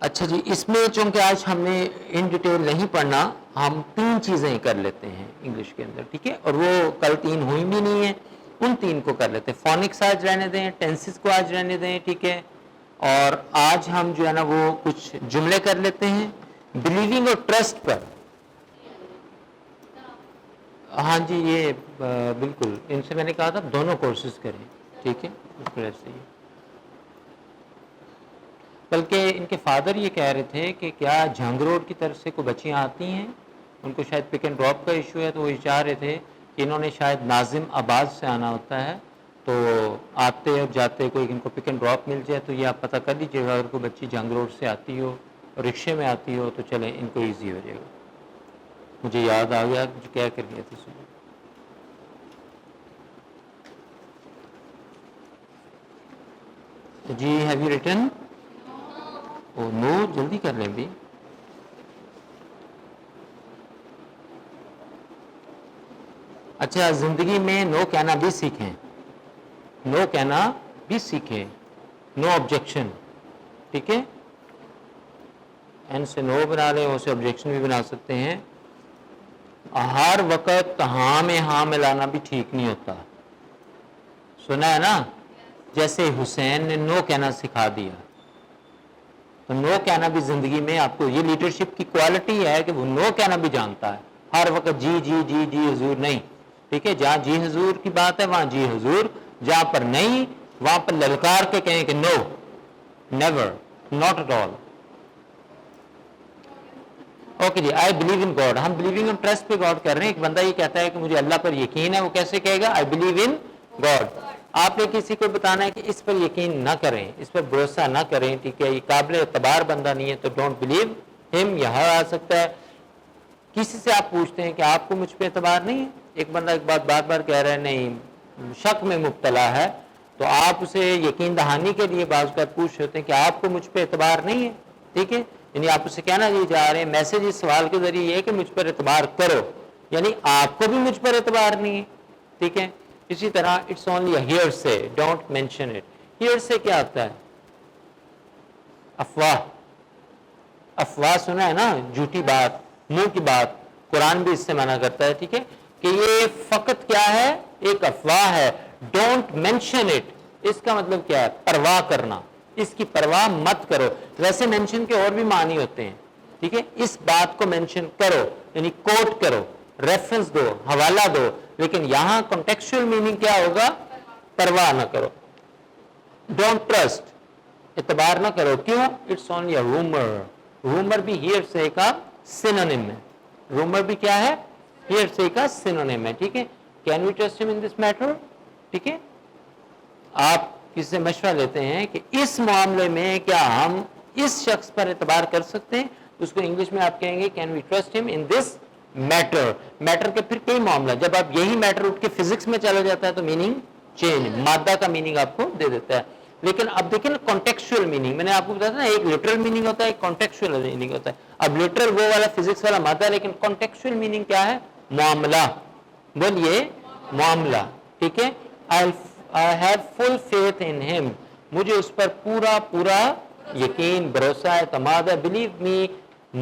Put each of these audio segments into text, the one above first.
اچھا جی، اس میں چونکہ آج ہم نے ان ڈیٹیل نہیں پڑھنا، ہم 3 چیزیں کر لیتے ہیں انگلش کے اندر، ٹھیک ہے، اور وہ کل 3 ہوئی بھی نہیں ہیں، ان 3 کو کر لیتے ہیں. فونکس آج رہنے دیں، ٹینسز کو آج رہنے دیں، ٹھیک ہے، اور آج ہم جو ہے نا وہ کچھ جملے کر لیتے ہیں بلیونگ اور ٹرسٹ پر. ہاں جی، یہ بالکل ان سے میں نے کہا تھا دونوں کورسز کریں، ٹھیک ہے، بالکل ایسے ہی. بلکہ ان کے فادر یہ کہہ رہے تھے کہ کیا جھنگ روڈ کی طرف سے کوئی بچیاں آتی ہیں، ان کو شاید پک اینڈ ڈراپ کا ایشو ہے، تو وہ یہ چاہ رہے تھے کہ انہوں نے شاید ناظم آباد سے آنا ہوتا ہے، تو آتے اور جاتے کوئی ان کو پک اینڈ ڈراپ مل جائے تو یہ آپ پتہ کر لیجیے گا، اگر کوئی بچی جھنگ روڈ سے آتی ہو اور رکشے میں آتی ہو تو چلیں ان کو ایزی ہو جائے گا. مجھے یاد آ گیا جو کیا کر لیا تھا صبح. جی ہیو یو ریٹن؟ او نو، جلدی کر لیں بھی. اچھا، زندگی میں نو کہنا بھی سیکھیں، نو کہنا بھی سیکھیں، نو آبجیکشن، ٹھیک ہے، این سے نو بنا لیں، اسے آبجیکشن بھی بنا سکتے ہیں. ہر وقت ہاں میں ہاں ملانا بھی ٹھیک نہیں ہوتا، سنا ہے نا، جیسے حسین نے نو کہنا سکھا دیا. تو نو کہنا بھی زندگی میں آپ کو، یہ لیڈرشپ کی کوالٹی ہے کہ وہ نو کہنا بھی جانتا ہے. ہر وقت جی جی جی جی حضور نہیں، ٹھیک ہے، جہاں جی حضور کی بات ہے وہاں جی حضور، جہاں پر نہیں وہاں پر للکار کے کہیں کہ no, never, not at all. Okay جی، آئی بلیو ان گاڈ، ہم بلیونگ ان ٹرسٹ پہ غور کر رہے ہیں. ایک بندہ یہ کہتا ہے کہ مجھے اللہ پر یقین ہے، وہ کیسے کہے گا؟ آئی بلیو ان گاڈ. آپ نے کسی کو بتانا ہے کہ اس پر یقین نہ کریں، اس پر بھروسہ نہ کریں، ٹھیک ہے، یہ قابل اعتبار بندہ نہیں ہے، تو ڈونٹ بلیو ہم. یہاں آ سکتا ہے کسی سے آپ پوچھتے ہیں کہ آپ کو مجھ پہ اعتبار نہیں ہے، ایک بندہ ایک بات بار بار کہہ رہا ہے نہیں شک میں مبتلا ہے، تو آپ اسے یقین دہانی کے لیے بعض اوقات پوچھ ہوتے ہیں کہ آپ کو مجھ پہ اعتبار نہیں ہے، ٹھیک ہے، یعنی آپ اسے کہنا یہ جا رہے ہیں میسج اس سوال کے ذریعے یہ ہے کہ مجھ پر اعتبار کرو، یعنی آپ کو بھی مجھ پر اعتبار نہیں ہے، ٹھیک ہے. اسی طرح اٹس اونلی ہیئر سے، ڈونٹ مینشن اٹ. ہیئر سے کیا آتا ہے؟ افواہ. افواہ سنا ہے نا، جھوٹی بات، منہ کی بات، قرآن بھی اس سے منع کرتا ہے، ٹھیک ہے، کہ یہ فقط کیا ہے؟ ایک افواہ ہے. ڈونٹ مینشن اٹ، اس کا مطلب کیا ہے؟ پرواہ کرنا، اس کی پرواہ مت کرو. ویسے مینشن کے اور بھی معنی ہوتے ہیں، ٹھیک ہے، اس بات کو مینشن کرو یعنی کوٹ کرو، ریفرنس دو، حوالہ دو، لیکن یہاں کنٹیکچوئل میننگ کیا ہوگا؟ پرواہ نہ کرو. ڈونٹ ٹرسٹ، اعتبار نہ کرو، کیوں؟ It's only a rumour. Rumour بھی ہیئر سے کا سینونیم ہے، رومر بھی کیا ہے؟ ہیئر سے کا سینونیم ہے، ٹھیک ہے. کین وی ٹرسٹ ہم ان دس میٹر؟ ٹھیک ہے، آپ کسی سے مشورہ لیتے ہیں کہ اس معاملے میں کیا ہم اس شخص پر اعتبار کر سکتے ہیں، اس کو انگلش میں آپ کہیں گے کین وی ٹرسٹ ہم ان دس میٹر. میٹر کے پھر کئی معاملہ، جب آپ یہی میٹر اٹھ کے فزکس میں چلا جاتا ہے تو میننگ چینج، مادہ کا میننگ آپ کو دے دیتا ہے. لیکن اب دیکھیں نا کانٹیکچوئل میننگ، میں نے آپ کو بتایا تھا نا ایک لٹرل میننگ ہوتا ہے، ایک کانٹیکچوئل میننگ ہوتا ہے. اب لٹرل وہ والا فزکس والا مادہ، لیکن کانٹیکچوئل میننگ کیا ہے؟ معاملہ. بولیے معاملہ، ٹھیک ہے. I have full faith in him، مجھے اس پر پورا پورا یقین، بھروسہ، اعتماد ہے. بلیو می،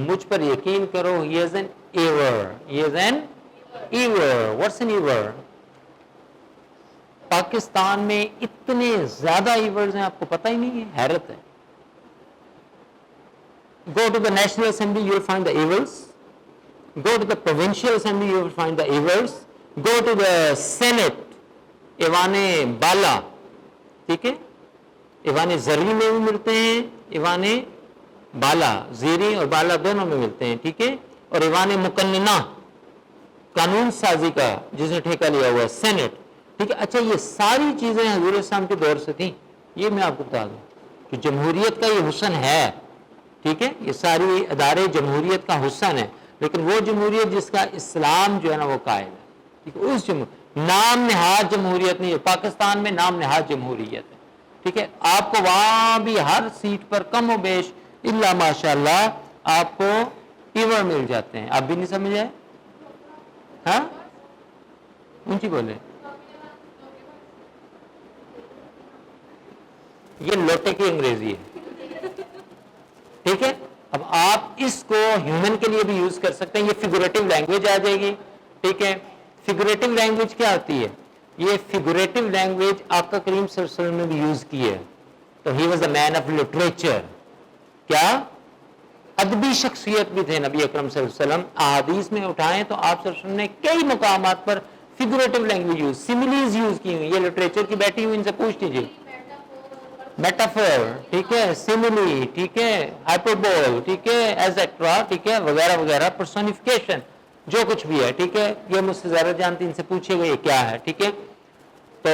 مجھ پر یقین کرو. he is an ever، he is an ever. what's an ever؟ Pakistan میں اتنے زیادہ ایورز ہیں آپ کو پتہ ہی نہیں ہے، حیرت ہے. Go to the National Assembly, you will find the evers. Go to the Provincial Assembly, you will find the evers. Go to the Senate، ایوان بالا، ٹھیک ہے، ایوان زرعی میں بھی ملتے ہیں، ایوان بالا، زیریں اور بالا دونوں میں ملتے ہیں، ٹھیک ہے. اور ایوان مقننہ، قانون سازی کا جس نے ٹھیکہ لیا ہوا ہے، سینٹ، ٹھیک ہے. اچھا، یہ ساری چیزیں حضور اسلام کے دور سے تھیں، یہ میں آپ کو بتا دوں کہ جمہوریت کا یہ حسن ہے، ٹھیک ہے، یہ ساری ادارے جمہوریت کا حسن ہے، لیکن وہ جمہوریت جس کا اسلام جو ہے نا وہ قائم ہے، ٹھیک ہے. اس نام نہاد جمہوریت نہیں ہے، پاکستان میں نام نہاد جمہوریت ہے، ٹھیک ہے. آپ کو وہاں بھی ہر سیٹ پر کم و بیش الا ماشاء اللہ آپ کو ایور مل جاتے ہیں. آپ بھی نہیں سمجھ آئے؟ ہاں اونچی بولے. یہ لوٹے کی انگریزی ہے، ٹھیک ہے. اس کو ہیومن کے لیے بھی یوز کر سکتے ہیں. یہ فیگوریٹو لینگویج آ جائے گی. ٹھیک ہے, فیگوریٹو لینگویج کیا ہوتی ہے؟ یہ فیگوریٹو لینگویج آقا کریم صلی اللہ علیہ وسلم نے بھی یوز کی ہے. تو he was a man of literature. کیا ادبی شخصیت بھی تھے نبی اکرم صلی اللہ علیہ وسلم. احادیث میں اٹھائیں تو آپ صلی اللہ علیہ وسلم نے کئی مقامات پر فیگوریٹو لینگویج یوز, سیملیز یوز کی ہوئی. یہ لٹریچر کی بیٹھی ہوئی ان سے پوچھ لیجیے. میٹافور, ٹھیک ہے, سیملی, ٹھیک ہے, ہائپربول, ٹھیک ہے, ایٹسیٹرا, ٹھیک ہے, وغیرہ وغیرہ, پرسونیفیکیشن, جو کچھ بھی ہے. ٹھیک ہے, یہ مجھ سے زیادہ جانتی, ان سے پوچھے گا یہ کیا ہے. ٹھیک ہے, تو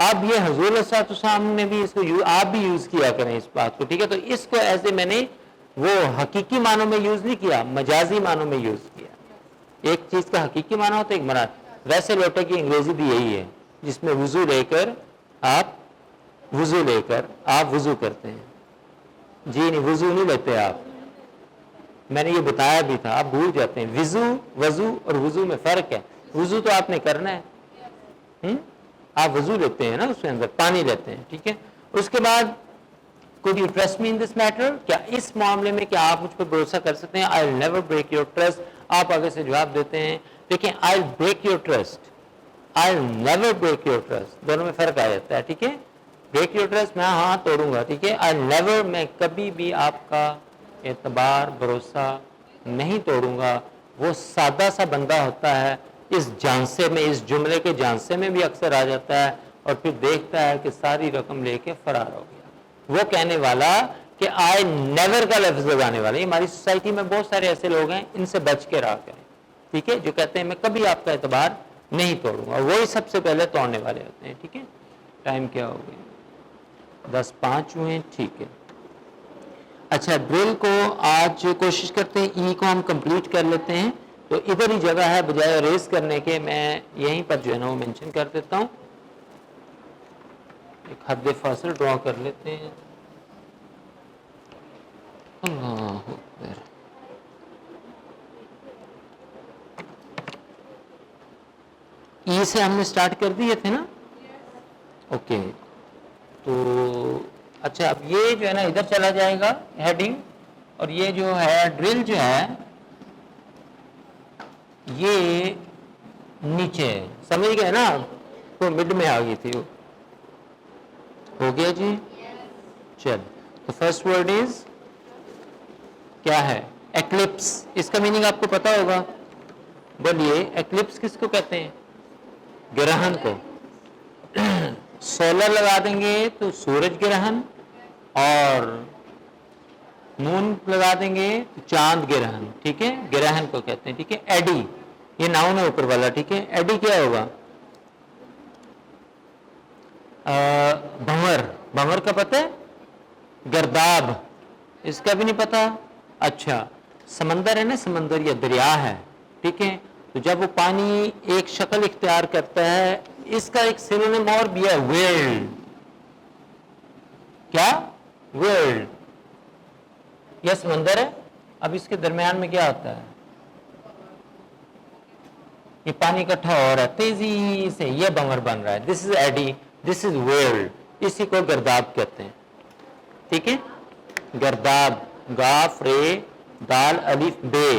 اب یہ حضور علیہ السلام نے بھی اس کو آپ بھی یوز کیا کریں اس بات کو. ٹھیک ہے, تو اس کو ایسے میں نے وہ حقیقی معنوں میں یوز نہیں کیا, مجازی معنوں میں یوز کیا. ایک چیز کا حقیقی معنی ہوتا ہے, ایک مراد. ویسے لوٹے کی انگریزی بھی یہی ہے جس میں وضو لے کر آپ وضو کرتے ہیں. جی نہیں, وضو نہیں لیتے آپ, میں نے یہ بتایا بھی تھا, آپ بھول جاتے ہیں. وضو اور وضو میں فرق ہے. وضو تو آپ نے کرنا ہے, آپ وضو لیتے ہیں نا, اس کے اندر پانی لیتے ہیں. ٹھیک ہے, اس کے بعد could you trust me in this matter, کیا اس معاملے میں کیا آپ مجھ پر بھروسہ کر سکتے ہیں؟ I'll never break your trust. آپ آگے سے جواب دیتے ہیں, دیکھیں, I'll break your trust, I'll never break your trust, دونوں میں فرق آ جاتا ہے. ٹھیک ہے, break your trust میں ہاں توڑوں گا. ٹھیک ہے, I'll never, میں کبھی بھی آپ کا اعتبار بھروسہ نہیں توڑوں گا. وہ سادہ سا بندہ ہوتا ہے, اس جانسے میں, اس جملے کے جانسے میں بھی اکثر آ جاتا ہے, اور پھر دیکھتا ہے کہ ساری رقم لے کے فرار ہو گیا. وہ کہنے والا کہ آئی نیور کا لفظ لگانے والا. ہماری سوسائٹی میں بہت سارے ایسے لوگ ہیں, ان سے بچ کے رہا کریں. ٹھیک ہے, جو کہتے ہیں میں کبھی آپ کا اعتبار نہیں توڑوں گا, وہی سب سے پہلے توڑنے والے ہوتے ہیں. ٹھیک ہے, ٹائم کیا ہو گیا؟ 10:05 ہوئے. ٹھیک ہے, اچھا, ڈرل کو آج کوشش کرتے ہیں ای کو ہم کمپلیٹ کر لیتے ہیں. تو ادھر ہی جگہ ہے, بجائے ریز کرنے کے میں یہیں پر جو ہے نا وہ مینشن کر دیتا ہوں. ایک حد فاصل ڈرا کر لیتے ہیں. اللہ اکبر. ای سے ہم نے سٹارٹ کر دیے تھے نا. اوکے, تو اچھا, اب یہ جو ہے نا ادھر چلا جائے گا ہیڈنگ, اور یہ جو ہے ڈرل جو ہے یہ نیچے ہے. سمجھ گئے نا, تو مڈ میں آ گئی تھی. وہ ہو گیا جی. چل, تو فرسٹ ورڈ از کیا ہے؟ ایکلپس. اس کا میننگ آپ کو پتا ہوگا, بولیے. ایکلپس کس کو کہتے ہیں؟ گرہن کو. سولر لگا دیں گے تو سورج گرہن, اور مون لگا دیں گے تو چاند گرہن. ٹھیک ہے, گرہن کو کہتے ہیں. ٹھیک ہے, ایڈی, یہ ناؤن ہے اوپر والا. ٹھیک ہے, ایڈی کیا ہوگا؟ بھنور. بھنور کا پتہ ہے؟ گرداب, اس کا بھی نہیں پتا. اچھا, سمندر ہے نا, سمندر یا دریا ہے. ٹھیک ہے, تو جب وہ پانی ایک شکل اختیار کرتا ہے, اس کا ایک سینونیم اور بھی ہے, ویلڈ. کیا؟ ویلڈ. یہ سمندر ہے, اب اس کے درمیان میں کیا ہوتا ہے؟ یہ پانی اکٹھا ہو رہا ہے تیزی سے, یہ بھنور بن رہا ہے. دس از ایڈی, دس از ویلڈ. اسی کو گرداب کہتے ہیں. ٹھیک ہے, گرداب, گاف رے دال الف بے,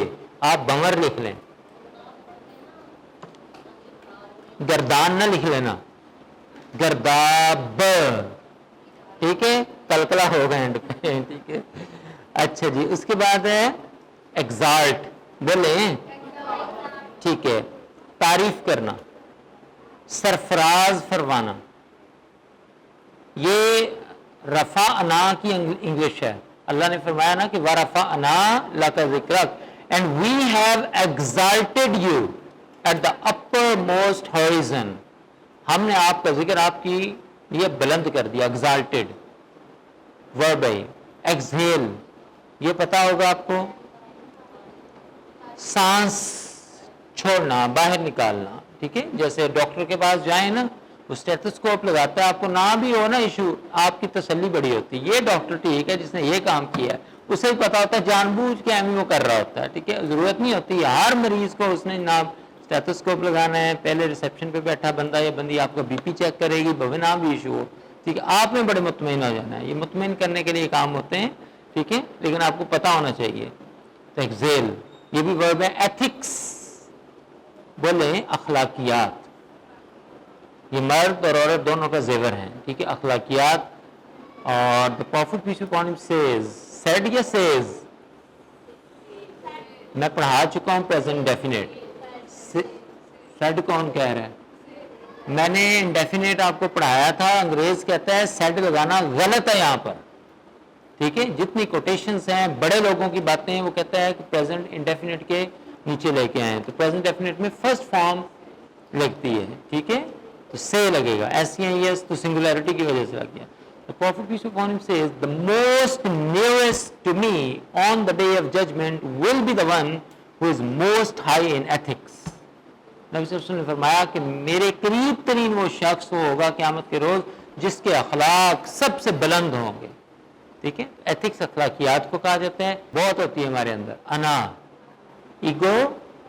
آپ بھنور لکھ لیں, گردان نہ لکھ لینا, گرداب. ٹھیک ہے, کلکلا ہوگا اینڈ پہ. ٹھیک ہے, اچھا جی. اس کے بعد ہے ایگزالٹ. بولیں. ٹھیک ہے, تعریف کرنا, سرفراز فرمانا. یہ رفع انا کی انگلش ہے. اللہ نے فرمایا نا کہ وَرَفَعْنَا لَكَ ذِكْرَكَ and we have exalted you at the uppermost horizon. ہم نے آپ کا ذکر آپ کی یہ بلند کر دیا. exalted verb ہے. exhale, یہ پتا ہوگا آپ کو, سانس چھوڑنا, باہر نکالنا. ٹھیک ہے, جیسے ڈاکٹر کے پاس جائیں نا, وہ اسٹیتھوسکوپ لگاتا ہے, آپ کو نہ بھی ہو نا ایشو, آپ کی تسلی بڑی ہوتی ہے. یہ ڈاکٹر ٹھیک ہے جس نے یہ کام کیا ہے, اسے بھی پتا ہوتا ہے, جان بوجھ کے ہمیں وہ کر رہا ہوتا ہے. ٹھیک ہے, ضرورت نہیں ہوتی ہر مریض کو اس نے نام اسٹیتھوسکوپ لگانا ہے. پہلے ریسیپشن پہ بیٹھا بندہ یا بندی آپ کا بی پی چیک کرے گی, بھوے نہ بھی ایشو ہو. ٹھیک ہے, آپ میں بڑے مطمئن ہو جانا ہے. یہ مطمئن کرنے کے لیے کام ہوتے ہیں. ٹھیک ہے, لیکن آپ کو پتا ہونا چاہیے. تو ایکزیل یہ بھی ورب ہے. ایتھکس بولیں اخلاقیات, یہ مرد اور عورت دونوں کا زیور ہیں, ٹھیک ہے, اخلاقیات. اور the prophet peace be upon him says, said یا says, میں پڑھا چکا ہوں پریزنٹ ڈیفینیٹ. سیڈ کون کہہ رہا ہے؟ میں نے انڈیفینیٹ آپ کو پڑھایا تھا, انگریز کہتا ہے سیڈ لگانا غلط ہے یہاں پر, ٹھیک ہے. جتنی کوٹیشنز ہیں بڑے لوگوں کی باتیں ہیں وہ کہتا ہے کہ پریزنٹ انڈیفینیٹ کے نیچے لے کے آئیں, تو پریزنٹ ڈیفینیٹ میں فرسٹ فارم لگتی ہے, ٹھیک ہے, تو سے لگے گا. SES تو سنگولیرٹی کی وجہ سے لگ گیا. The prophet peace be upon him says, the most nearest to me on the day of judgment will be the one who is most high in ethics. نبی صلی اللہ علیہ وسلم نے فرمایا کہ میرے قریب ترین وہ شخص وہ ہوگا قیامت کے روز جس کے اخلاق سب سے بلند ہوں گے, ٹھیک ہے. ایتھکس اخلاقیات کو کہا جاتا ہے. بہت ہوتی ہے ہمارے اندر انا, ایگو,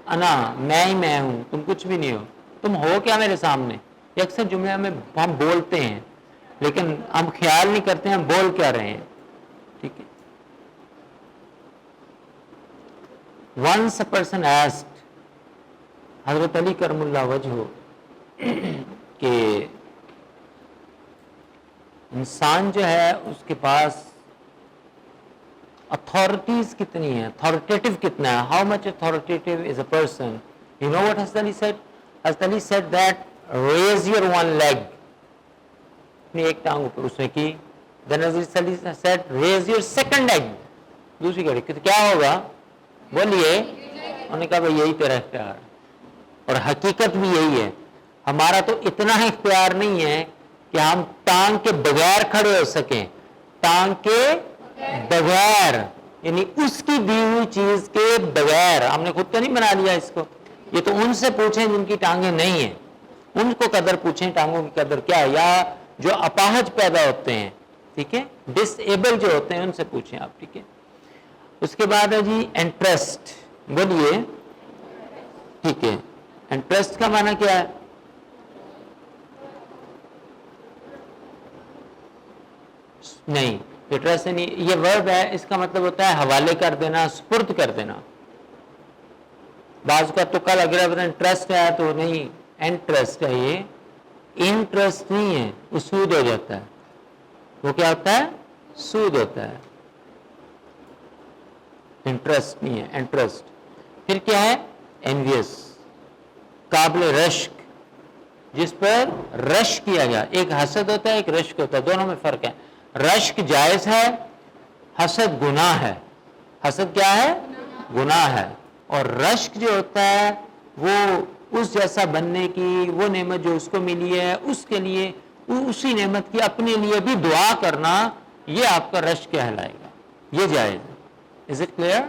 انا, میں ہی میں ہوں, تم کچھ بھی نہیں ہو, تم ہو کیا میرے سامنے. یہ اکثر جملے میں ہم بولتے ہیں لیکن ہم خیال نہیں کرتے ہیں ہم بول کیا رہے ہیں, ٹھیک ہے. Once a person asked حضرت علی کرم اللہ وجہہ کہ انسان جو ہے اس کے پاس اتھارٹیز کتنی ہیں, اتھارٹیٹو کتنا ہے, how much authoritative is a person. You know what Hazrat Ali said? حضرت Ali said that raise your one leg, اپنی ایک ٹانگ اوپر اس نے کی. then حضرت Ali said raise your second leg, دوسری گھڑی. کیا ہوگا بولیے. انہوں نے کہا بھائی یہی تیرا اختیار ہے, اور حقیقت بھی یہی ہے. ہمارا تو اتنا اختیار نہیں ہے کہ ہم ٹانگ کے بغیر کھڑے ہو سکیں, ٹانگ کے بغیر, یعنی اس کی دی ہوئی چیز کے بغیر. ہم نے خود تو نہیں بنا لیا اس کو, یہ تو ان سے پوچھیں جن کی ٹانگیں نہیں ہیں, ان کو قدر پوچھیں ٹانگوں کی قدر کیا ہے, یا جو اپاہج پیدا ہوتے ہیں, ٹھیک ہے, ڈس ایبل جو ہوتے ہیں ان سے پوچھیں آپ, ٹھیک ہے. اس کے بعد ہے جی انٹرسٹ, بولیے, ٹھیک ہے. انٹرسٹ کا معنی کیا ہے؟ نہیں, انٹرسٹ نہیں, یہ ورب ہے, اس کا مطلب ہوتا ہے حوالے کر دینا, سپرد کر دینا. بعض کا تکا لگ رہا ہے انٹرسٹ ہے تو نہیں, انٹرسٹ ہے, یہ انٹرسٹ نہیں ہے, وہ سود ہو جاتا ہے. وہ کیا ہوتا ہے؟ سود ہوتا ہے, انٹرسٹ نہیں ہے. انٹرسٹ پھر کیا ہے؟ انویس, قابل رشک, جس پر رشک کیا گیا. ایک حسد ہوتا ہے ایک رشک ہوتا ہے, دونوں میں فرق ہے. رشک جائز ہے, حسد گناہ ہے. حسد کیا ہے؟ گناہ ہے. اور رشک جو ہوتا ہے وہ اس جیسا بننے کی, وہ نعمت جو اس کو ملی ہے اس کے لیے اسی نعمت کی اپنے لیے بھی دعا کرنا, یہ آپ کا رشک کہلائے گا, یہ جائز ہے. Is it clear?